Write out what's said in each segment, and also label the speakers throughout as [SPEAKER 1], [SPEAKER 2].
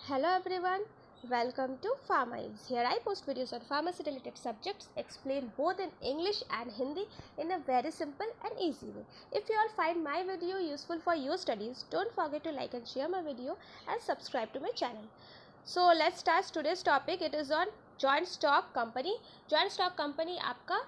[SPEAKER 1] Hello everyone, welcome to Pharmize. Here I post videos on pharmacy related subjects, explain both in English and Hindi in a very simple and easy way. If you all find my video useful for your studies, don't forget to like and share my video and subscribe to my channel. So let's start today's topic. It is on joint stock company. Joint stock company आपका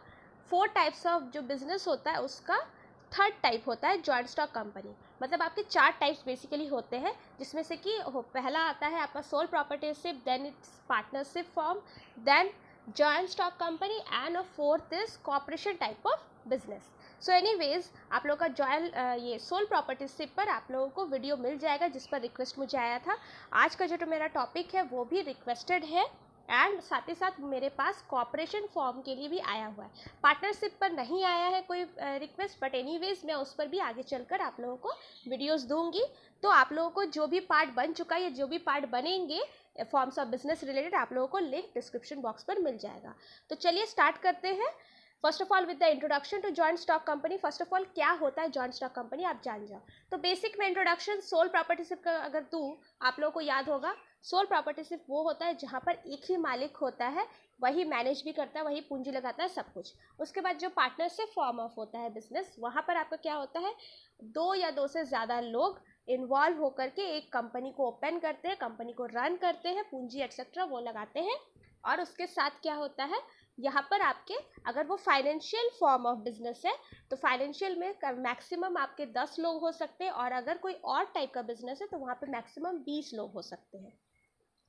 [SPEAKER 1] 4 types of जो business होता है उसका third type होता है joint stock company. मतलब आपके 4 types basically होते हैं, जिसमें से कि पहला आता है आपका sole proprietorship, then it's partnership form, then joint stock company and fourth is corporation type of business. So anyways आप लोगों का जॉइंट ये सोल प्रॉपर्टीशिप पर आप लोगों को वीडियो मिल जाएगा, जिस पर रिक्वेस्ट मुझे आया था। आज का जो मेरा टॉपिक है वो भी रिक्वेस्टेड है एंड साथ ही साथ मेरे पास कॉर्पोरेशन फॉर्म के लिए भी आया हुआ है। पार्टनरशिप पर नहीं आया है कोई रिक्वेस्ट, बट एनीवेज मैं उस पर भी आगे चलकर आप लोगों को वीडियोस दूंगी। तो आप लोगों को जो भी पार्ट बन चुका है या जो भी पार्ट बनेंगे फॉर्म्स ऑफ बिजनेस रिलेटेड, आप लोगों को लिंक डिस्क्रिप्शन बॉक्स पर मिल जाएगा। तो चलिए स्टार्ट करते हैं। First of all with the introduction to joint stock company. First of all क्या होता है जॉइंट स्टॉक कंपनी आप जान जाओ। तो बेसिक में इंट्रोडक्शन सोल प्रॉपर्टीशिप का अगर दूँ, आप लोगों को याद होगा सोल प्रॉपर्टीशिप वो होता है जहाँ पर एक ही मालिक होता है, वही मैनेज भी करता है, वही पूंजी लगाता है, सब कुछ। उसके बाद जो पार्टनरशिप फॉर्म ऑफ होता है बिजनेस, वहाँ पर आपका क्या होता है, 2 या 2 से ज़्यादा लोग इन्वॉल्व होकर के एक कंपनी को ओपन करते हैं, कंपनी को रन करते हैं, पूंजी एक्सेट्रा वो लगाते हैं। और उसके साथ क्या होता है, यहाँ पर आपके अगर वो फाइनेंशियल फॉर्म ऑफ बिजनेस है तो फाइनेंशियल में मैक्सिमम आपके 10 लोग हो सकते हैं, और अगर कोई और टाइप का बिजनेस है तो वहाँ पे मैक्सिमम 20 लोग हो सकते हैं।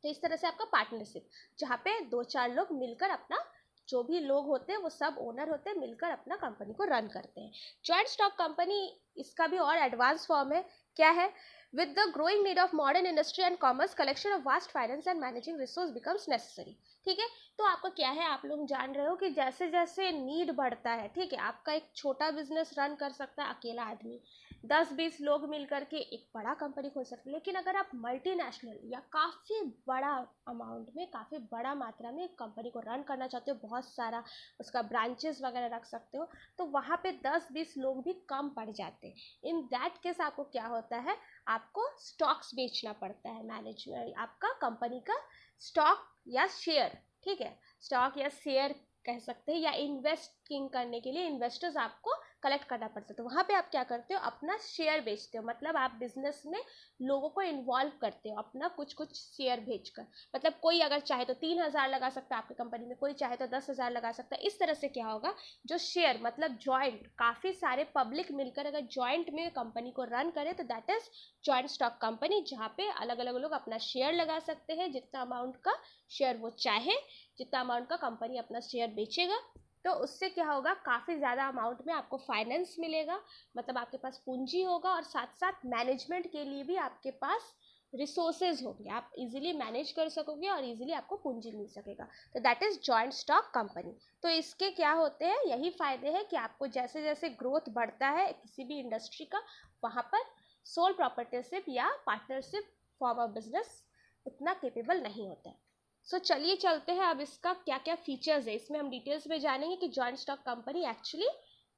[SPEAKER 1] तो इस तरह से आपका पार्टनरशिप, जहाँ पे 2-4 लोग मिलकर अपना, जो भी लोग होते हैं वो सब ओनर होते हैं, मिलकर अपना कंपनी को रन करते हैं। जॉइंट स्टॉक कंपनी इसका भी और एडवांस फॉर्म है। क्या है, with the growing need of modern industry and commerce, collection of vast finance and managing resource becomes necessary. ठीक है, तो आपका क्या है, आप लोग जान रहे हो कि जैसे जैसे नीड बढ़ता है, ठीक है, आपका एक छोटा बिजनेस रन कर सकता है अकेला आदमी, 10-20 लोग मिल करके एक बड़ा कंपनी खोल सकते हैं। लेकिन अगर आप मल्टीनेशनल या काफ़ी बड़ा अमाउंट में, काफ़ी बड़ा मात्रा में एक कंपनी को रन करना चाहते हो, बहुत सारा उसका ब्रांचेस वगैरह रख सकते हो, तो वहाँ पे 10-20 लोग भी कम पड़ जाते हैं। इन दैट केस आपको क्या होता है, आपको स्टॉक्स बेचना पड़ता है। मैनेजमेंट आपका कंपनी का स्टॉक या शेयर, ठीक है, स्टॉक या शेयर कह सकते हैं, या इन्वेस्टिंग करने के लिए इन्वेस्टर्स आपको कलेक्ट करना पड़ता है। तो वहाँ पे आप क्या करते हो, अपना शेयर बेचते हो। मतलब आप बिजनेस में लोगों को इन्वॉल्व करते हो अपना कुछ कुछ शेयर बेचकर। मतलब कोई अगर चाहे तो 3,000 लगा सकता है आपकी कंपनी में, कोई चाहे तो 10,000 लगा सकता है। इस तरह से क्या होगा, जो शेयर मतलब जॉइंट, काफ़ी सारे पब्लिक मिलकर अगर जॉइंट में कंपनी को रन करे तो that is joint stock company, जहाँ पे अलग अलग लोग अपना शेयर लगा सकते हैं। जितना अमाउंट का शेयर वो चाहे, जितना अमाउंट का कंपनी अपना शेयर बेचेगा, तो उससे क्या होगा, काफ़ी ज़्यादा अमाउंट में आपको फाइनेंस मिलेगा। मतलब आपके पास पूंजी होगा, और साथ साथ मैनेजमेंट के लिए भी आपके पास रिसोर्सेज होंगे, आप इजीली मैनेज कर सकोगे और इजीली आपको पूंजी मिल सकेगा। तो that is joint stock company. तो इसके क्या होते हैं, यही फ़ायदे हैं कि आपको जैसे जैसे ग्रोथ बढ़ता है किसी भी इंडस्ट्री का, वहाँ पर सोल प्रॉपर्टीशिप या पार्टनरशिप फॉर्म ऑफ बिजनेस उतना केपेबल नहीं होता है। सो चलिए चलते हैं, अब इसका क्या क्या फीचर्स है इसमें हम डिटेल्स में जानेंगे कि जॉइंट स्टॉक कंपनी एक्चुअली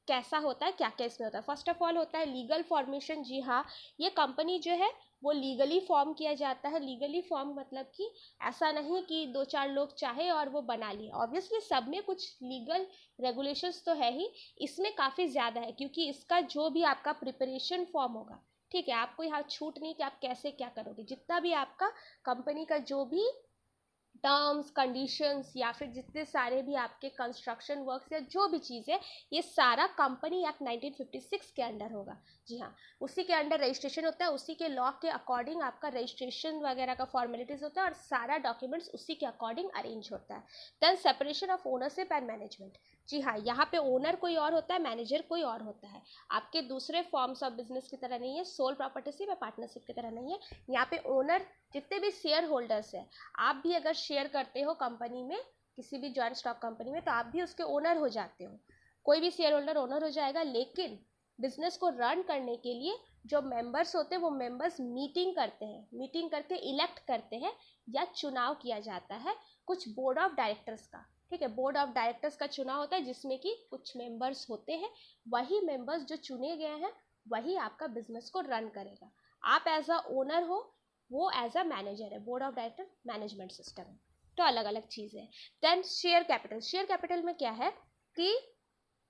[SPEAKER 1] कैसा होता है, क्या क्या इसमें होता है। फर्स्ट ऑफ ऑल होता है लीगल फॉर्मेशन। जी हाँ, ये कंपनी जो है वो लीगली फॉर्म किया जाता है। लीगली फॉर्म मतलब कि ऐसा नहीं कि 2-4 लोग चाहे और वो बना लिए। ऑब्वियसली सब में कुछ लीगल रेगुलेशंस तो है ही, इसमें काफ़ी ज़्यादा है, क्योंकि इसका जो भी आपका प्रिपरेशन फॉर्म होगा, ठीक है, आपको यहाँ छूट नहीं कि आप कैसे क्या करोगे। जितना भी आपका कंपनी का जो भी टर्म्स कंडीशंस या फिर जितने सारे भी आपके कंस्ट्रक्शन वर्क्स या जो भी चीज़ है, ये सारा कंपनी एक्ट 1956 के अंडर होगा। जी हाँ, उसी के अंडर रजिस्ट्रेशन होता है, उसी के लॉ के अकॉर्डिंग आपका रजिस्ट्रेशन वगैरह का फॉर्मेलिटीज़ होता है, और सारा डॉक्यूमेंट्स उसी के अकॉर्डिंग अरेंज होता है। Then separation of ownership and management. जी हाँ, यहाँ पे ओनर कोई और होता है, मैनेजर कोई और होता है। आपके दूसरे फॉर्म्स ऑफ बिजनेस की तरह नहीं है, सोल प्रॉपर्टीशिप या पार्टनरशिप की तरह नहीं है। यहाँ पे ओनर जितने भी शेयर होल्डर्स हैं, आप भी अगर शेयर करते हो कंपनी में, किसी भी जॉइंट स्टॉक कंपनी में, तो आप भी उसके ओनर हो जाते हो। कोई भी शेयर होल्डर ओनर हो जाएगा। लेकिन बिजनेस को रन करने के लिए जो मेंबर्स होते हैं वो मेंबर्स मीटिंग करते हैं, मीटिंग करके इलेक्ट करते हैं या चुनाव किया जाता है कुछ बोर्ड ऑफ डायरेक्टर्स का। ठीक है, बोर्ड ऑफ डायरेक्टर्स का चुनाव होता है जिसमें कि कुछ मेंबर्स होते हैं। वही मेंबर्स जो चुने गए हैं वही आपका बिजनेस को रन करेगा। आप एज अ ओनर हो, वो एज अ मैनेजर है, board of director management system है, तो अलग अलग चीज़ें हैं। Then share capital, share capital में क्या है कि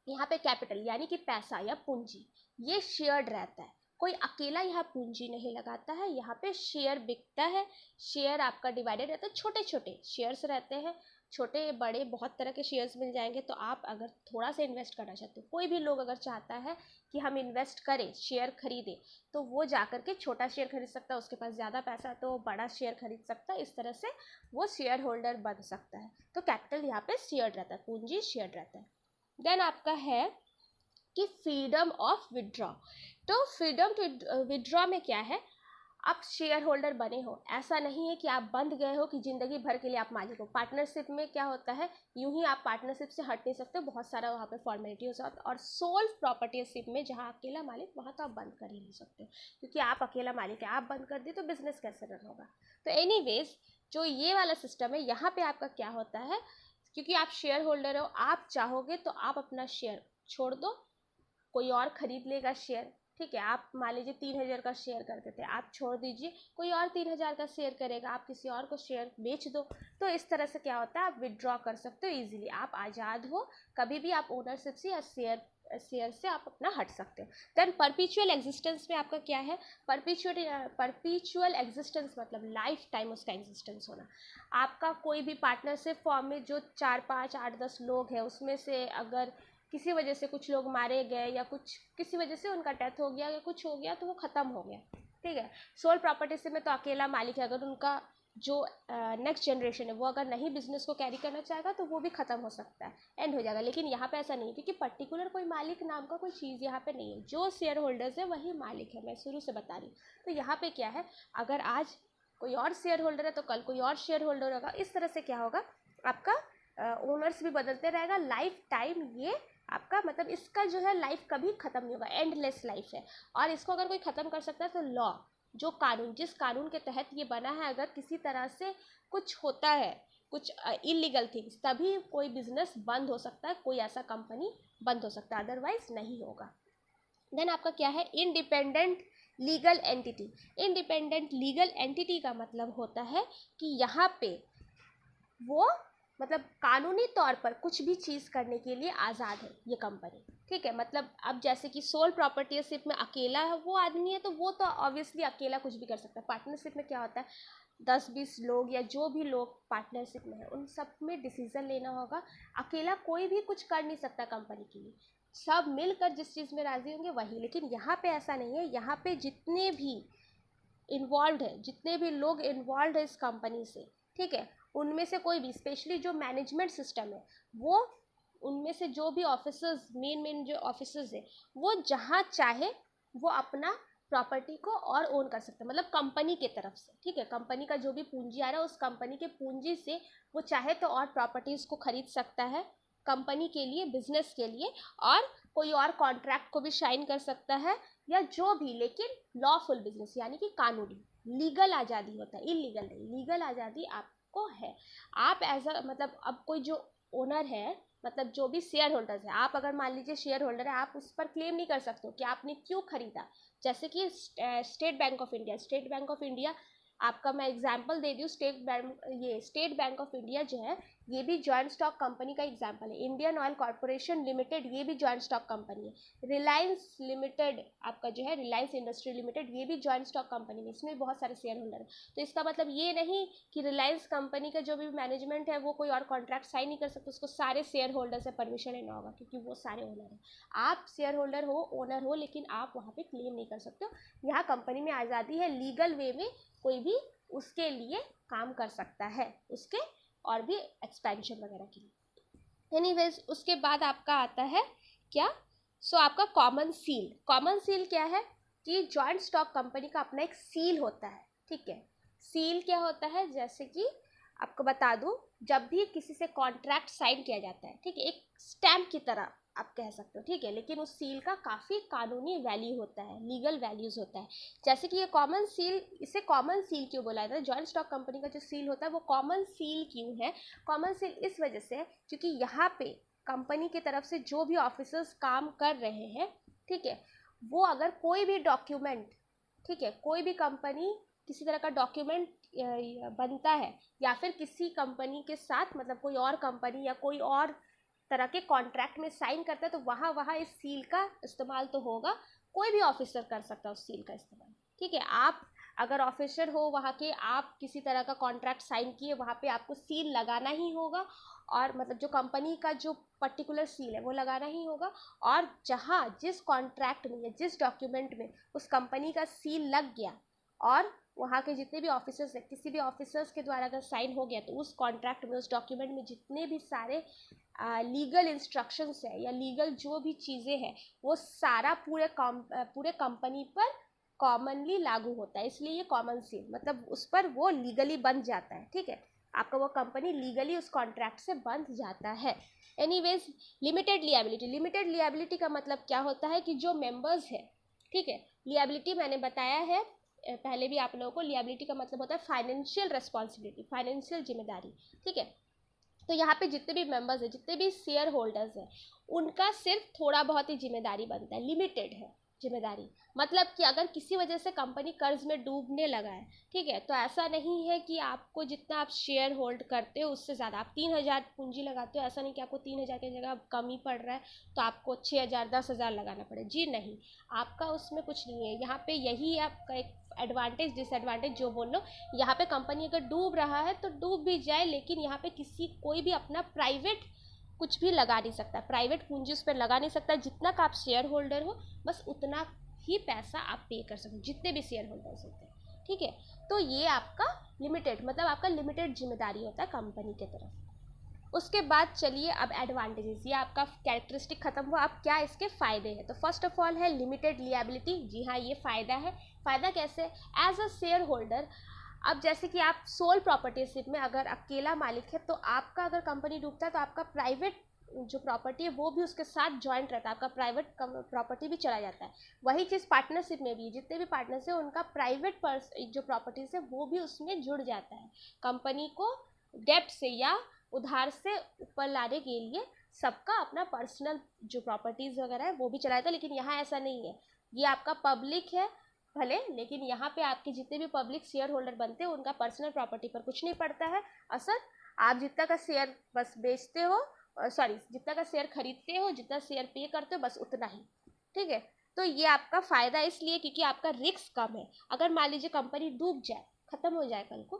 [SPEAKER 1] यहाँ पे कैपिटल यानी कि पैसा या पूंजी ये शेयर्ड रहता है, कोई अकेला यहाँ पूंजी नहीं लगाता है, यहाँ पे शेयर बिकता है, शेयर आपका डिवाइडेड रहता है, छोटे छोटे शेयर्स रहते हैं, छोटे बड़े बहुत तरह के शेयर्स मिल जाएंगे। तो आप अगर थोड़ा सा इन्वेस्ट करना चाहते हो, कोई भी लोग अगर चाहता है कि हम इन्वेस्ट करें, शेयर खरीदें, तो वो जा कर के छोटा शेयर खरीद सकता है, उसके पास ज़्यादा पैसा है तो बड़ा शेयर खरीद सकता है, इस तरह से वो शेयर होल्डर बन सकता है। तो कैपिटल यहाँ पे शेयर्ड रहता है, पूंजी शेयर्ड रहता है। देन आपका है कि फ्रीडम ऑफ विड्रॉ। तो फ्रीडम टू विड्रॉ में क्या है, आप शेयर होल्डर बने हो, ऐसा नहीं है कि आप बंद गए हो कि ज़िंदगी भर के लिए आप मालिक हो। पार्टनरशिप में क्या होता है, यूं ही आप पार्टनरशिप से हट नहीं सकते, बहुत सारा वहाँ पे फॉर्मेलिटीज होता है। और सोल प्रॉपर्टीशिप में जहाँ अकेला मालिक, वहाँ तो आप बंद कर ही नहीं सकते, क्योंकि आप अकेला मालिक है, आप बंद कर दिए तो बिजनेस कैसे रन होगा। तो एनीवेज जो ये वाला सिस्टम है, यहाँ पे आपका क्या होता है, क्योंकि आप शेयर होल्डर हो, आप चाहोगे तो आप अपना शेयर छोड़ दो, कोई और खरीद लेगा शेयर, ठीक है। आप मान लीजिए 3,000 का शेयर करते थे, आप छोड़ दीजिए, कोई और 3,000 का शेयर करेगा, आप किसी और को शेयर बेच दो। तो इस तरह से क्या होता है, आप विड्रॉ कर सकते हो इजीली, आप आज़ाद हो, कभी भी आप ओनरशिप से या शेयर से आप अपना हट सकते हो। देन परपीचुअल एग्जिस्टेंस में आपका क्या है, परपीचुअल एग्जिस्टेंस मतलब लाइफ टाइम उसका एग्जिस्टेंस होना। आपका कोई भी पार्टनरशिप फॉर्म में जो 4, 5, 8, 10 लोग हैं, उसमें से अगर किसी वजह से कुछ लोग मारे गए या कुछ किसी वजह से उनका डेथ हो गया या कुछ हो गया, तो वो ख़त्म हो गया, ठीक है। सोल प्रॉपर्टी से में तो अकेला मालिक है, अगर उनका जो नेक्स्ट जनरेशन है वो अगर नहीं बिजनेस को कैरी करना चाहेगा तो वो भी ख़त्म हो सकता है, एंड हो जाएगा। लेकिन यहाँ पे ऐसा नहीं है, क्योंकि पर्टिकुलर कोई मालिक नाम का कोई चीज़ यहाँ पे नहीं है, जो शेयर होल्डर्स है वही मालिक है, मैं शुरू से बता रही हूँ। तो यहाँ पे क्या है, अगर आज कोई और शेयर होल्डर है तो कल कोई और शेयर होल्डर होगा, इस तरह से क्या होगा, आपका ओनर्स भी बदलते रहेगा, लाइफ टाइम ये आपका मतलब इसका जो है लाइफ कभी ख़त्म नहीं होगा, एंडलेस लाइफ है। और इसको अगर कोई ख़त्म कर सकता है तो लॉ, जो कानून, जिस कानून के तहत ये बना है, अगर किसी तरह से कुछ होता है, कुछ इलीगल थिंग्स, तभी कोई बिजनेस बंद हो सकता है, कोई ऐसा कंपनी बंद हो सकता है, अदरवाइज नहीं होगा। देन आपका क्या है, independent legal entity. Independent legal entity का मतलब होता है कि यहाँ पे वो मतलब कानूनी तौर पर कुछ भी चीज़ करने के लिए आज़ाद है ये कंपनी, ठीक है। मतलब अब जैसे कि सोल प्रॉपर्टीशिप में अकेला है वो आदमी है, तो वो तो ऑब्वियसली अकेला कुछ भी कर सकता है। पार्टनरशिप में क्या होता है, 10-20 लोग या जो भी लोग पार्टनरशिप में है उन सब में डिसीजन लेना होगा, अकेला कोई भी कुछ कर नहीं सकता कंपनी के लिए, सब मिलकर जिस चीज़ में राज़ी होंगे वही। लेकिन यहाँ पे ऐसा नहीं है, यहाँ पे जितने भी इन्वॉल्व है, जितने भी लोग इन्वॉल्व है इस कंपनी से, ठीक है, उनमें से कोई भी, स्पेशली जो मैनेजमेंट सिस्टम है, वो उनमें से जो भी ऑफिसर्स, मेन जो ऑफिसर्स है, वो जहाँ चाहे वो अपना प्रॉपर्टी को और ओन कर सकते हैं, मतलब कंपनी के तरफ से, ठीक है। कंपनी का जो भी पूंजी आ रहा है उस कंपनी के पूंजी से वो चाहे तो और प्रॉपर्टीज़ को खरीद सकता है कंपनी के लिए, बिजनेस के लिए, और कोई और कॉन्ट्रैक्ट को भी साइन कर सकता है या जो भी, लेकिन लॉफुल बिजनेस यानी कि कानूनी लीगल आज़ादी होता है, इलीगल नहीं, लीगल आज़ादी आपको है। आप एज अ मतलब अब कोई जो ओनर है, मतलब जो भी शेयर होल्डर्स है, आप अगर मान लीजिए शेयर होल्डर है, आप उस पर क्लेम नहीं कर सकते हो कि आपने क्यों खरीदा। जैसे कि स्टेट बैंक ऑफ इंडिया आपका मैं एग्जांपल दे दूँ, स्टेट बैंक ऑफ इंडिया जो है ये भी जॉइंट स्टॉक कंपनी का एग्जांपल है। इंडियन ऑयल कॉर्पोरेशन लिमिटेड ये भी जॉइंट स्टॉक कंपनी है। रिलायंस लिमिटेड आपका जो है, रिलायंस इंडस्ट्री लिमिटेड, ये भी जॉइंट स्टॉक कंपनी है, इसमें बहुत सारे शेयर होल्डर है। तो इसका मतलब ये नहीं कि रिलायंस कंपनी का जो भी मैनेजमेंट है वो कोई और कॉन्ट्रैक्ट साइन नहीं कर सकता, उसको सारे शेयर होल्डर से परमिशन लेना होगा, क्योंकि वो सारे ओनर हैं। आप शेयर होल्डर हो, ओनर हो, लेकिन आप वहाँ पे क्लेम नहीं कर सकते हो। यहाँ कंपनी में आज़ादी है, लीगल वे में कोई भी उसके लिए काम कर सकता है, उसके और भी एक्सपेंशन वगैरह के लिए। एनीवेज उसके बाद आपका आता है क्या, आपका कॉमन सील क्या है कि जॉइंट स्टॉक कंपनी का अपना एक सील होता है, ठीक है। सील क्या होता है, जैसे कि आपको बता दूं, जब भी किसी से कॉन्ट्रैक्ट साइन किया जाता है, ठीक है, एक स्टैम्प की तरह आप कह सकते हो, ठीक है, लेकिन उस सील का काफ़ी कानूनी वैल्यू होता है, लीगल वैल्यूज़ होता है। जैसे कि ये कॉमन सील, इसे कॉमन सील क्यों बोला जाता है, जॉइंट स्टॉक कंपनी का जो सील होता है वो कॉमन सील क्यों है, कॉमन सील इस वजह से है क्योंकि यहाँ पे कंपनी की तरफ से जो भी ऑफिसर्स काम कर रहे हैं, ठीक है, वो अगर कोई भी डॉक्यूमेंट, ठीक है, कोई भी कंपनी किसी तरह का डॉक्यूमेंट बनता है या फिर किसी कंपनी के साथ मतलब कोई और कंपनी या कोई और तरह के कॉन्ट्रैक्ट में साइन करता है तो वहाँ इस सील का इस्तेमाल तो होगा, कोई भी ऑफिसर कर सकता है उस सील का इस्तेमाल। ठीक है, आप अगर ऑफिसर हो वहाँ के, आप किसी तरह का कॉन्ट्रैक्ट साइन किए, वहाँ पे आपको सील लगाना ही होगा, और मतलब जो कंपनी का जो पर्टिकुलर सील है वो लगाना ही होगा। और जहाँ जिस कॉन्ट्रैक्ट में या जिस डॉक्यूमेंट में उस कंपनी का सील लग गया और वहाँ के जितने भी ऑफिसर्स हैं, किसी भी ऑफिसर्स के द्वारा अगर साइन हो गया, तो उस कॉन्ट्रैक्ट में, उस डॉक्यूमेंट में जितने भी सारे लीगल इंस्ट्रक्शंस है या लीगल जो भी चीज़ें हैं वो सारा पूरे कंपनी पर कॉमनली लागू होता है। इसलिए ये कॉमन सील मतलब उस पर वो लीगली बंध जाता है। ठीक है, आपका वो कंपनी लीगली उस कॉन्ट्रैक्ट से बंध जाता है। एनीवेज, लिमिटेड लिएबिलिटी का मतलब क्या होता है कि जो मेंबर्स है, ठीक है, लिएबिलिटी मैंने बताया है पहले भी आप लोगों को, लिएबिलिटी का मतलब होता है फाइनेंशियल रिस्पॉन्सिबिलिटी, फाइनेंशियल जिम्मेदारी। ठीक है, तो यहाँ पे जितने भी मेंबर्स हैं, जितने भी शेयर होल्डर्स हैं, उनका सिर्फ थोड़ा बहुत ही जिम्मेदारी बनता है, लिमिटेड है जिम्मेदारी। मतलब कि अगर किसी वजह से कंपनी कर्ज में डूबने लगा है, ठीक है, तो ऐसा नहीं है कि आपको जितना आप शेयर होल्ड करते हो उससे ज़्यादा, आप 3,000 पूंजी लगाते हो, ऐसा नहीं कि आपको 3,000 की जगह कम ही पड़ रहा है तो आपको 6,000 10,000 लगाना पड़े। जी नहीं, आपका उसमें कुछ नहीं है। यहाँ पे यही है आपका एक एडवांटेज, डिसएडवांटेज जो बोल लो। यहाँ पे कंपनी अगर डूब रहा है तो डूब भी जाए, लेकिन यहाँ पे कोई भी अपना प्राइवेट कुछ भी लगा नहीं सकता, प्राइवेट पूंजी उस पर लगा नहीं सकता। जितना का आप शेयर होल्डर हो बस उतना ही पैसा आप पे कर सकते हो, जितने भी शेयर होल्डर्स होते हैं। ठीक है, तो ये आपका लिमिटेड मतलब आपका लिमिटेड जिम्मेदारी होता है कंपनी के तरफ। उसके बाद चलिए अब एडवांटेजेस, ये आपका कैरेक्टरिस्टिक खत्म हुआ, अब क्या इसके फ़ायदे हैं। तो फर्स्ट ऑफ ऑल है लिमिटेड लिएबिलिटी। जी हाँ, ये फ़ायदा है। फ़ायदा कैसे? एज अ शेयर होल्डर, अब जैसे कि आप सोल प्रॉपर्टीशिप में अगर अकेला मालिक है तो आपका अगर कंपनी डूबता है तो आपका प्राइवेट जो प्रॉपर्टी है वो भी उसके साथ जॉइंट रहता है, आपका प्राइवेट प्रॉपर्टी भी चला जाता है। वही चीज़ पार्टनरशिप में भी, जितने भी पार्टनर्स हैं उनका प्राइवेट जो प्रॉपर्टीज है वो भी उसमें जुड़ जाता है। कंपनी को डेप्ट से या उधार से ऊपर लाने के लिए सबका अपना पर्सनल जो प्रॉपर्टीज़ वगैरह है वो भी चलाता है। लेकिन यहाँ ऐसा नहीं है, ये आपका पब्लिक है भले, लेकिन यहाँ पे आपके जितने भी पब्लिक शेयर होल्डर बनते हैं उनका पर्सनल प्रॉपर्टी पर कुछ नहीं पड़ता है असर। आप जितना का शेयर बस बेचते हो, सॉरी जितना का शेयर खरीदते हो, जितना शेयर पे करते हो, बस उतना ही। ठीक है, तो ये आपका फ़ायदा इसलिए क्योंकि आपका रिस्क कम है। अगर मान लीजिए कंपनी डूब जाए, ख़त्म हो जाए कल को,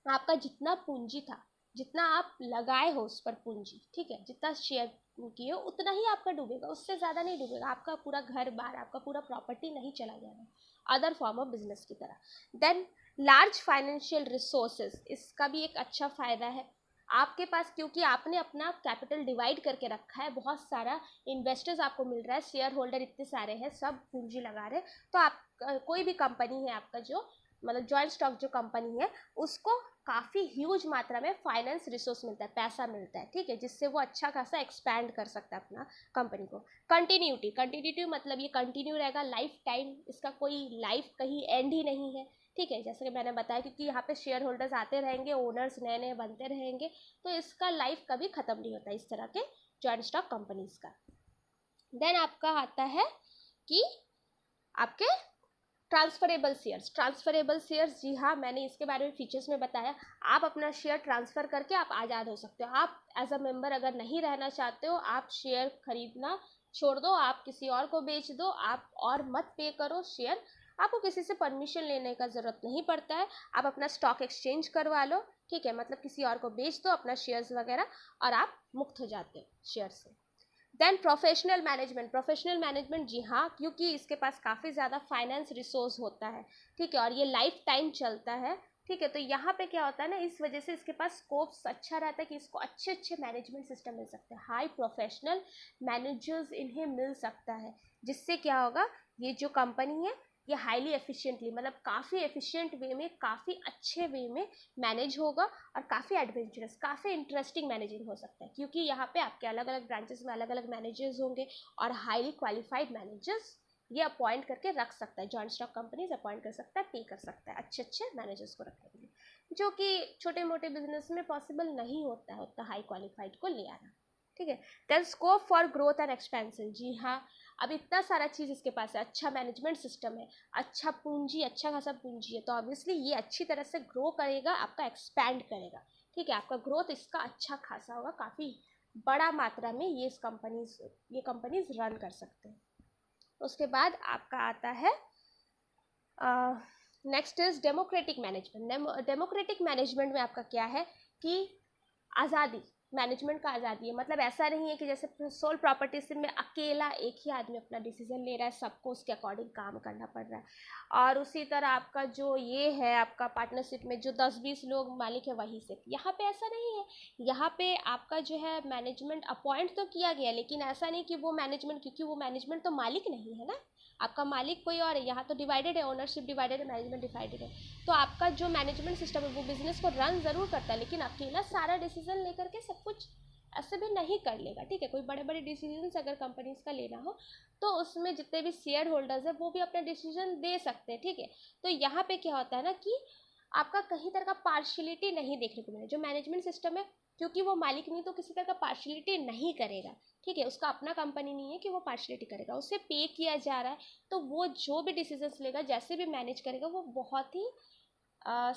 [SPEAKER 1] आपका जितना पूंजी था, जितना आप लगाए हो उस पर पूंजी, ठीक है, जितना शेयर किए हो उतना ही आपका डूबेगा, उससे ज़्यादा नहीं डूबेगा। आपका पूरा घर बार, आपका पूरा प्रॉपर्टी नहीं चला जाएगा अदर फॉर्म ऑफ बिजनेस की तरह। देन लार्ज फाइनेंशियल रिसोर्सेज, इसका भी एक अच्छा फ़ायदा है आपके पास, क्योंकि आपने अपना कैपिटल डिवाइड करके रखा है, बहुत सारा इन्वेस्टर्स आपको मिल रहा है, शेयर होल्डर इतने सारे हैं, सब पूंजी लगा रहे हैं। तो आप कोई भी कंपनी है आपका जो मतलब जॉइंट स्टॉक जो कंपनी है उसको काफ़ी ह्यूज मात्रा में फाइनेंस रिसोर्स मिलता है, पैसा मिलता है। ठीक है, जिससे वो अच्छा खासा एक्सपैंड कर सकता है अपना कंपनी को। कंटिन्यूटी मतलब ये कंटिन्यू रहेगा लाइफ टाइम, इसका कोई लाइफ कहीं एंड ही नहीं है। ठीक है, जैसे कि मैंने बताया क्योंकि यहाँ पे शेयर होल्डर्स आते रहेंगे, ओनर्स नए नए बनते रहेंगे, तो इसका लाइफ कभी ख़त्म नहीं होता इस तरह के जॉइंट स्टॉक कंपनीज का। देन आपका आता है कि आपके ट्रांसफरेबल शेयर्स, जी हाँ, मैंने इसके बारे में फीचर्स में बताया। आप अपना शेयर ट्रांसफ़र करके आप आज़ाद हो सकते हो। आप एज अ मेंबर अगर नहीं रहना चाहते हो, आप शेयर खरीदना छोड़ दो, आप किसी और को बेच दो, आप और मत पे करो शेयर। आपको किसी से परमिशन लेने का ज़रूरत नहीं पड़ता है, आप अपना स्टॉक एक्सचेंज करवा लो। ठीक है, मतलब किसी और को बेच दो अपना शेयर्स वगैरह और आप मुक्त हो जाते हो शेयर से। देन प्रोफेशनल मैनेजमेंट, जी हाँ, क्योंकि इसके पास काफ़ी ज़्यादा फाइनेंस रिसोर्स होता है। ठीक है, और ये लाइफ टाइम चलता है। ठीक है, तो यहाँ पे क्या होता है ना, इस वजह से इसके पास स्कोप्स अच्छा रहता है कि इसको अच्छे अच्छे मैनेजमेंट सिस्टम मिल सकते हैं, हाई प्रोफेशनल मैनेजर्स इन्हें मिल सकता है। जिससे क्या होगा, ये जो कंपनी है ये हाईली एफिशिएंटली मतलब काफ़ी एफिशिएंट वे में, काफ़ी अच्छे वे में मैनेज होगा और काफ़ी एडवेंचरस, काफ़ी इंटरेस्टिंग मैनेजिंग हो सकता है, क्योंकि यहाँ पे आपके अलग अलग ब्रांचेस में अलग अलग मैनेजर्स होंगे और हाईली क्वालिफाइड मैनेजर्स ये अपॉइंट करके रख सकता है। जॉइंट स्टॉक कंपनीज अपॉइंट कर सकता है, पे कर सकता है अच्छे अच्छे मैनेजर्स को रखने के लिए, जो कि छोटे मोटे बिजनेस में पॉसिबल नहीं होता है उतना हाई क्वालिफाइड को ले आना। ठीक है। Then scope for growth and expansion, जी हाँ, अब इतना सारा चीज़ इसके पास है, अच्छा मैनेजमेंट सिस्टम है, अच्छा पूंजी, अच्छा खासा पूंजी है, तो ऑब्वियसली ये अच्छी तरह से ग्रो करेगा, आपका एक्सपैंड करेगा, ठीक है। आपका ग्रोथ इसका अच्छा खासा होगा, काफ़ी बड़ा मात्रा में ये कंपनीज रन कर सकते हैं। उसके बाद आपका आता है next is democratic management. Democratic management में आपका क्या है कि आज़ादी, मैनेजमेंट का आज़ादी है, मतलब ऐसा नहीं है कि जैसे सोल प्रॉपर्टीज में अकेला एक ही आदमी अपना डिसीजन ले रहा है, सबको उसके अकॉर्डिंग काम करना पड़ रहा है। और उसी तरह आपका जो ये है आपका पार्टनरशिप में जो 10-20 लोग मालिक है वही से, यहाँ पे ऐसा नहीं है। यहाँ पे आपका जो है मैनेजमेंट अपॉइंट तो किया गया, लेकिन ऐसा नहीं कि वो मैनेजमेंट, क्योंकि वो मैनेजमेंट तो मालिक नहीं है ना, आपका मालिक कोई और है। यहाँ तो डिवाइडेड है, ओनरशिप डिवाइडेड है, मैनेजमेंट डिवाइडेड है। तो आपका जो मैनेजमेंट सिस्टम है वो बिजनेस को रन ज़रूर करता है, लेकिन अकेला सारा डिसीजन लेकर के सब कुछ ऐसे भी नहीं कर लेगा, ठीक है। कोई बड़े बड़े डिसीजन अगर कंपनीज का लेना हो तो उसमें जितने भी शेयर होल्डर्स है वो भी अपने डिसीजन दे सकते हैं, ठीक है। तो यहाँ पे क्या होता है ना कि आपका कहीं तरह का पार्शियलिटी नहीं देखने को मिले। जो मैनेजमेंट सिस्टम है, क्योंकि वो मालिक नहीं तो किसी तरह का पार्शियलिटी नहीं करेगा, ठीक है। उसका अपना कंपनी नहीं है कि वो पार्शियलिटी करेगा, उसे पे किया जा रहा है, तो वो जो भी डिसीजंस लेगा, जैसे भी मैनेज करेगा, वो बहुत ही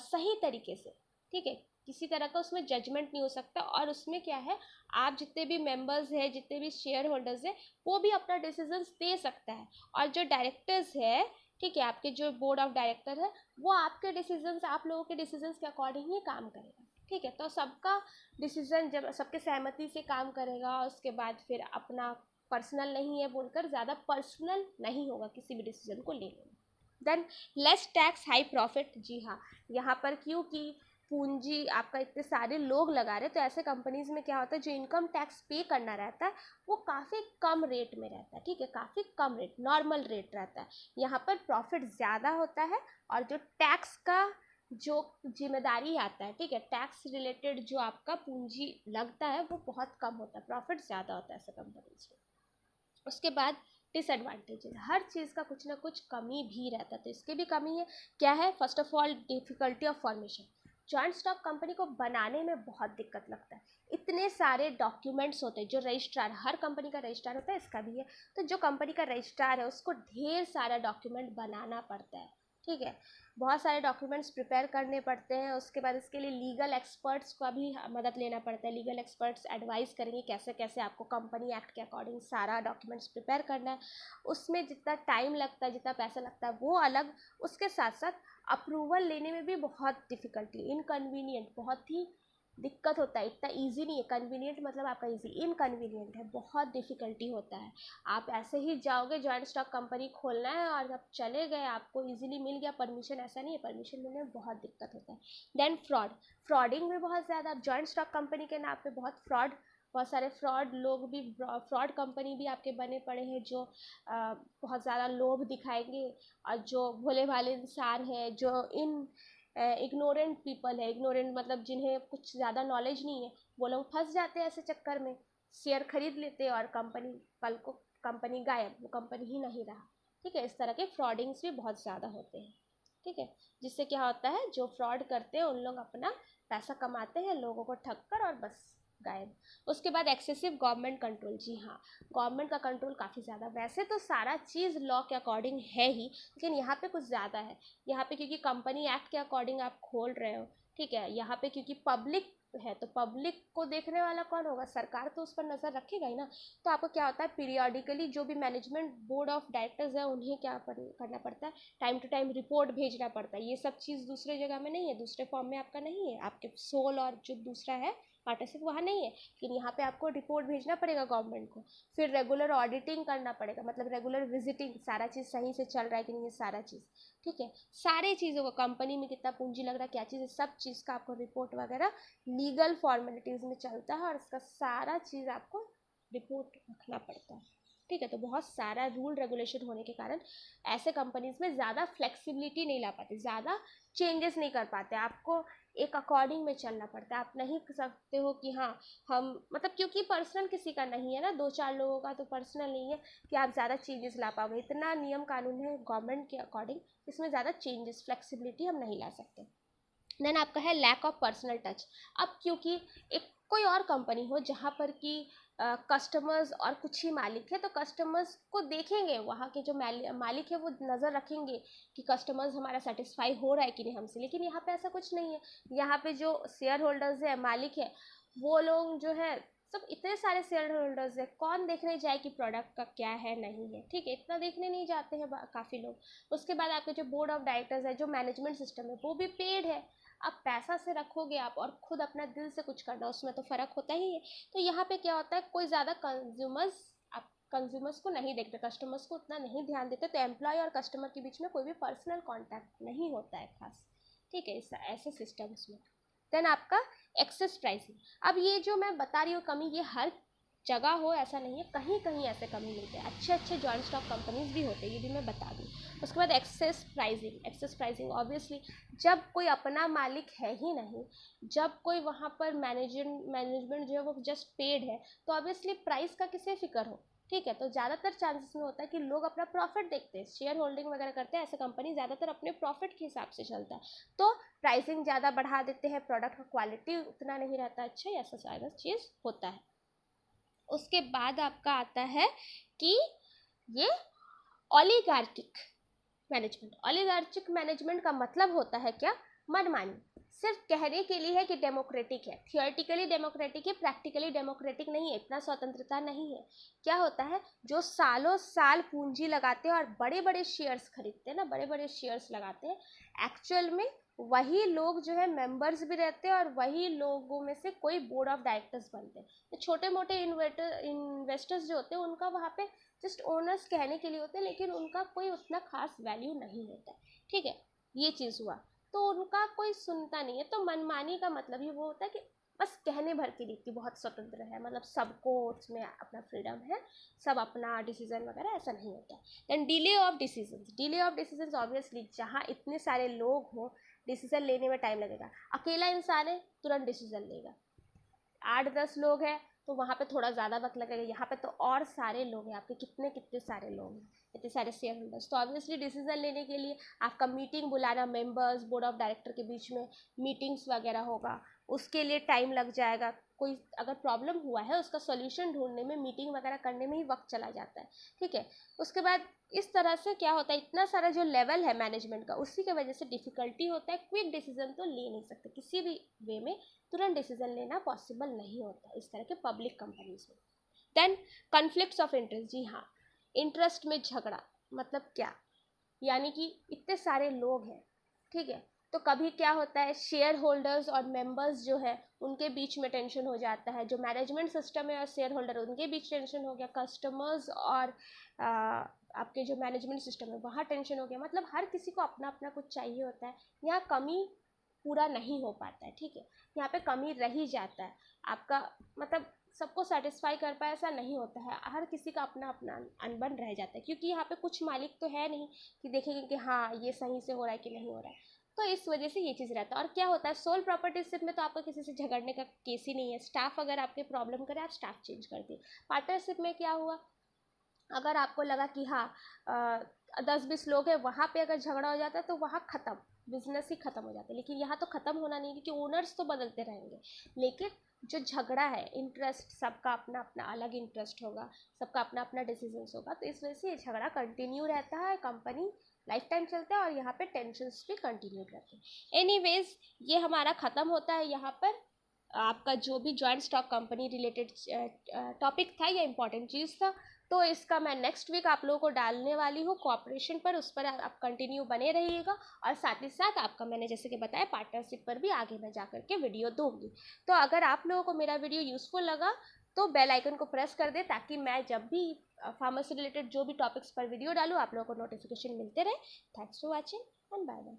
[SPEAKER 1] सही तरीके से, ठीक है। किसी तरह का उसमें जजमेंट नहीं हो सकता। और उसमें क्या है, आप जितने भी मेंबर्स हैं, जितने भी शेयर होल्डर्स हैं, वो भी अपना डिसीजंस दे सकता है। और जो डायरेक्टर्स है, ठीक है, आपके जो बोर्ड ऑफ डायरेक्टर है, वो आपके डिसीजंस, आप लोगों के डिसीजंस के अकॉर्डिंग ही काम करेगा, ठीक है। तो सबका डिसीजन जब सबके सहमति से काम करेगा, उसके बाद फिर अपना पर्सनल नहीं है बोलकर ज़्यादा पर्सनल नहीं होगा किसी भी डिसीजन को लेने में। Then less tax high profit, जी हाँ, यहाँ पर क्योंकि पूंजी आपका इतने सारे लोग लगा रहे, तो ऐसे कंपनीज में क्या होता है, जो इनकम टैक्स पे करना रहता है वो काफ़ी कम रेट में रहता है, ठीक है, काफ़ी कम रेट, नॉर्मल रेट रहता है। यहाँ पर प्रॉफिट ज़्यादा होता है, और जो टैक्स का जो जिम्मेदारी आता है, ठीक है, टैक्स रिलेटेड जो आपका पूंजी लगता है वो बहुत कम होता है, प्रॉफिट ज़्यादा होता है ऐसे कंपनीज में। उसके बाद डिसएडवांटेजेस, हर चीज़ का कुछ ना कुछ कमी भी रहता है, तो इसकी भी कमी है। क्या है, first of all difficulty of formation. Joint stock company को बनाने में बहुत दिक्कत लगता है, इतने सारे डॉक्यूमेंट्स होते हैं। जो रजिस्ट्रार, हर कंपनी का रजिस्ट्रार होता है, इसका भी है, तो जो कंपनी का रजिस्ट्रार है उसको ढेर सारा डॉक्यूमेंट बनाना पड़ता है, ठीक है, बहुत सारे डॉक्यूमेंट्स प्रिपेयर करने पड़ते हैं। उसके बाद इसके लिए लीगल एक्सपर्ट्स का भी मदद लेना पड़ता है। लीगल एक्सपर्ट्स एडवाइस करेंगे कैसे कैसे आपको कंपनी एक्ट के अकॉर्डिंग सारा डॉक्यूमेंट्स प्रिपेयर करना है। उसमें जितना टाइम लगता है, जितना पैसा लगता है वो अलग। उसके साथ साथ अप्रूवल लेने में भी बहुत डिफ़िकल्टी, इनकन्वीनियंट, बहुत ही दिक्कत होता है। इतना ईजी नहीं है, कन्वीनियंट मतलब आपका ईजी, इनकन्वीनियंट है, बहुत डिफ़िकल्टी होता है। आप ऐसे ही जाओगे, जॉइंट स्टॉक कंपनी खोलना है और जब चले गए, आपको इजीली मिल गया परमिशन, ऐसा नहीं है, परमिशन मिलने में बहुत दिक्कत होता है। देन फ्रॉडिंग में बहुत ज़्यादा, जॉइंट स्टॉक कंपनी के नाम पे बहुत सारे फ्रॉड लोग भी, फ्रॉड कंपनी भी आपके बने पड़े हैं, जो बहुत ज़्यादा लोभ दिखाएंगे, और जो भोले भाले इंसान है, जो इग्नोरेंट पीपल है, इग्नोरेंट मतलब जिन्हें कुछ ज़्यादा नॉलेज नहीं है, वो लोग फंस जाते हैं ऐसे चक्कर में, शेयर खरीद लेते हैं और कल को कंपनी गायब, वो कंपनी ही नहीं रहा, ठीक है। इस तरह के फ्रॉडिंग्स भी बहुत ज़्यादा होते हैं, ठीक है, जिससे क्या होता है, जो फ्रॉड करते हैं उन लोग अपना पैसा कमाते हैं लोगों को ठग कर, और बस गायब। उसके बाद एक्सेसिव गवर्नमेंट कंट्रोल, जी हाँ, गवर्नमेंट का कंट्रोल काफ़ी ज़्यादा, वैसे तो सारा चीज़ लॉ के अकॉर्डिंग है ही, लेकिन यहाँ पे कुछ ज़्यादा है। यहाँ पे क्योंकि कंपनी एक्ट के अकॉर्डिंग आप खोल रहे हो, ठीक है, यहाँ पे क्योंकि पब्लिक है, तो पब्लिक को देखने वाला कौन होगा, सरकार तो उस पर नज़र रखेगा ही ना। तो आपको क्या होता है, पीरियडिकली जो भी मैनेजमेंट बोर्ड ऑफ डायरेक्टर्स है उन्हें क्या करना पड़ता है, टाइम टू टाइम रिपोर्ट भेजना पड़ता है। ये सब चीज़ दूसरे जगह में नहीं है, दूसरे फॉर्म में आपका नहीं है, आपके सोल और जो दूसरा है पार्टनरशिप वहाँ नहीं है, लेकिन यहाँ पे आपको रिपोर्ट भेजना पड़ेगा गवर्नमेंट को। फिर रेगुलर ऑडिटिंग करना पड़ेगा, मतलब रेगुलर विजिटिंग, सारा चीज़ सही से चल रहा है कि नहीं, ये सारा चीज़, ठीक है, सारी चीज़ों को, कंपनी में कितना पूंजी लग रहा है, क्या चीज़ है, सब चीज़ का आपको रिपोर्ट वगैरह लीगल फॉर्मेलिटीज़ में चलता है, और इसका सारा चीज़ आपको रिपोर्ट रखना पड़ता है, ठीक है। तो बहुत सारा रूल रेगुलेशन होने के कारण ऐसे कंपनीज में ज़्यादा फ्लेक्सिबिलिटी नहीं ला पाते, ज़्यादा चेंजेस नहीं कर पाते, आपको एक अकॉर्डिंग में चलना पड़ता है। आप नहीं कर सकते हो कि हाँ हम, मतलब क्योंकि पर्सनल किसी का नहीं है ना, 2-4 लोगों का तो पर्सनल नहीं है कि आप ज़्यादा चेंजेस ला पाओगे। इतना नियम कानून है गवर्नमेंट के अकॉर्डिंग, इसमें ज़्यादा चेंजेस, फ्लेक्सिबिलिटी हम नहीं ला सकते। देन आपका है लैक ऑफ पर्सनल टच। अब क्योंकि एक कोई और कंपनी हो जहाँ पर कि कस्टमर्स और कुछ ही मालिक है, तो कस्टमर्स को देखेंगे, वहाँ के जो मालिक है वो नज़र रखेंगे कि कस्टमर्स हमारा सेटिस्फाई हो रहा है कि नहीं हमसे। लेकिन यहाँ पे ऐसा कुछ नहीं है। यहाँ पे जो शेयर होल्डर्स है, मालिक है, वो लोग जो है सब इतने सारे शेयर होल्डर्स है, कौन देखने जाए कि प्रोडक्ट का क्या है नहीं है, ठीक है, इतना देखने नहीं जाते हैं काफ़ी लोग। उसके बाद आपके जो बोर्ड ऑफ डायरेक्टर्स है, जो मैनेजमेंट सिस्टम है, वो भी पेड है। अब पैसा से रखोगे आप और खुद अपना दिल से कुछ करना, उसमें तो फ़र्क होता ही है। तो यहाँ पे क्या होता है, कोई ज़्यादा कंज्यूमर्स को नहीं देखते, कस्टमर्स को उतना नहीं ध्यान देते, तो एम्प्लॉय और कस्टमर के बीच में कोई भी पर्सनल कॉन्टैक्ट नहीं होता है खास, ठीक है, ऐसे सिस्टम्स में। देन आपका एक्सेस प्राइसिंग। अब ये जो मैं बता रही हूँ कमी, ये हर जगह हो ऐसा नहीं है, कहीं कहीं ऐसे कमी मिलते हैं, अच्छे अच्छे जॉइंट स्टॉक कंपनीज भी होते हैं, ये भी मैं बता दूँ। उसके बाद एक्सेस प्राइसिंग ऑब्वियसली जब कोई अपना मालिक है ही नहीं, जब कोई वहाँ पर मैनेजमेंट जो है वो जस्ट पेड है, तो ऑब्वियसली प्राइस का किसे फिक्र हो, ठीक है। तो ज़्यादातर चांसेस में होता है कि लोग अपना प्रॉफिट देखते हैं, शेयर होल्डिंग वगैरह करते हैं, ऐसे कंपनी ज़्यादातर अपने प्रॉफिट के हिसाब से चलता है, तो प्राइसिंग ज़्यादा बढ़ा देते हैं, प्रोडक्ट का क्वालिटी उतना नहीं रहता अच्छा, ऐसा सारा चीज़ होता है। उसके बाद आपका आता है कि ये ओलिगार्किक मैनेजमेंट का मतलब होता है क्या, मनमानी। सिर्फ कहने के लिए है कि डेमोक्रेटिक है, थियोरेटिकली डेमोक्रेटिक है, प्रैक्टिकली डेमोक्रेटिक नहीं है, इतना स्वतंत्रता नहीं है। क्या होता है, जो सालों साल पूंजी लगाते हैं और बड़े बड़े शेयर्स खरीदते हैं ना, बड़े बड़े शेयर्स लगाते हैं, एक्चुअल में वही लोग जो है मेंबर्स भी रहते हैं और वही लोगों में से कोई बोर्ड ऑफ डायरेक्टर्स बनते हैं। तो छोटे मोटे इन्वेस्टर्स जो होते हैं उनका वहाँ पे जस्ट ओनर्स कहने के लिए होते हैं, लेकिन उनका कोई उतना खास वैल्यू नहीं होता है, ठीक है, ये चीज़ हुआ। तो उनका कोई सुनता नहीं है। तो मनमानी का मतलब ही वो होता है कि बस कहने भर के लिए कि बहुत स्वतंत्र है, मतलब सबको उसमें अपना फ्रीडम है, सब अपना डिसीजन वगैरह, ऐसा नहीं होता। Then delay of decisions obviously जहाँ इतने सारे लोग हों, डिसीजन लेने में टाइम लगेगा। अकेला इंसान है, तुरंत डिसीजन लेगा। 8-10 लोग हैं तो वहाँ पे थोड़ा ज़्यादा वक्त लगेगा, यहाँ पे तो और सारे लोग हैं, आपके कितने कितने सारे लोग हैं, इतने सारे शेयर होल्डर्स, तो ऑब्वियसली डिसीजन लेने के लिए आपका मीटिंग बुलाना, मेंबर्स बोर्ड ऑफ डायरेक्टर के बीच में मीटिंग्स वगैरह होगा, उसके लिए टाइम लग जाएगा। कोई अगर प्रॉब्लम हुआ है उसका सोल्यूशन ढूंढने में, मीटिंग वगैरह करने में ही वक्त चला जाता है, ठीक है। उसके बाद इस तरह से क्या होता है, इतना सारा जो लेवल है मैनेजमेंट का, उसी की वजह से डिफ़िकल्टी होता है, क्विक डिसीजन तो ले नहीं सकते, किसी भी वे में तुरंत डिसीजन लेना पॉसिबल नहीं होता इस तरह के पब्लिक कंपनीज में। देन कॉन्फ्लिक्ट्स ऑफ इंटरेस्ट, जी हाँ, इंटरेस्ट में झगड़ा मतलब क्या, यानी कि इतने सारे लोग हैं, ठीक है, तो कभी क्या होता है, शेयर होल्डर्स और मेंबर्स जो है उनके बीच में टेंशन हो जाता है, जो मैनेजमेंट सिस्टम है और शेयर होल्डर उनके बीच टेंशन हो गया, कस्टमर्स और आपके जो मैनेजमेंट सिस्टम है वहाँ टेंशन हो गया, मतलब हर किसी को अपना अपना कुछ चाहिए होता है, यहाँ कमी पूरा नहीं हो पाता है, ठीक है, यहाँ पे कमी रह ही जाता है आपका, मतलब सबको सेटिस्फाई कर पाए ऐसा नहीं होता है, हर किसी का अपना अपना अनबन रह जाता है, क्योंकि यहाँ पे कुछ मालिक तो है नहीं कि देखेंगे कि हाँ ये सही से हो रहा है कि नहीं हो रहा है, तो इस वजह से ये चीज़ रहता है। और क्या होता है, सोल प्रॉपर्टीशिप में तो आपका किसी से झगड़ने का केस ही नहीं है, स्टाफ अगर आपके प्रॉब्लम करे आप स्टाफ चेंज कर दिए। पार्टनरशिप में क्या हुआ, अगर आपको लगा कि हाँ 10-20 लोग हैं, वहाँ पे अगर झगड़ा हो जाता है तो वहाँ ख़त्म, बिजनेस ही ख़त्म हो जाता है, लेकिन यहाँ तो ख़त्म होना नहीं, क्योंकि ओनर्स तो बदलते रहेंगे, लेकिन जो झगड़ा है, इंटरेस्ट सबका अपना अपना अलग इंटरेस्ट होगा, सबका अपना अपना डिसीजंस होगा, तो इस वजह से ये झगड़ा कंटिन्यू रहता है, कंपनी लाइफ टाइम चलता है, और यहाँ पे टेंशन्स भी कंटिन्यू रहते हैं। एनीवेज ये हमारा ख़त्म होता है यहाँ पर, आपका जो भी joint stock company related topic था, ये इंपॉर्टेंट चीज़ था, तो इसका मैं नेक्स्ट वीक आप लोगों को डालने वाली हूँ कॉपरेशन पर, उस पर आप कंटिन्यू बने रहिएगा, और साथ ही साथ आपका मैंने जैसे कि बताया पार्टनरशिप पर भी आगे मैं जा करके वीडियो दूँगी। तो अगर आप लोगों को मेरा वीडियो यूज़फुल लगा तो बेल आइकन को प्रेस कर दे, ताकि मैं जब भी फार्मेसी रिलेटेड जो भी टॉपिक्स पर वीडियो डालूँ आप लोगों को नोटिफिकेशन मिलते रहे। Thanks for watching and bye bye.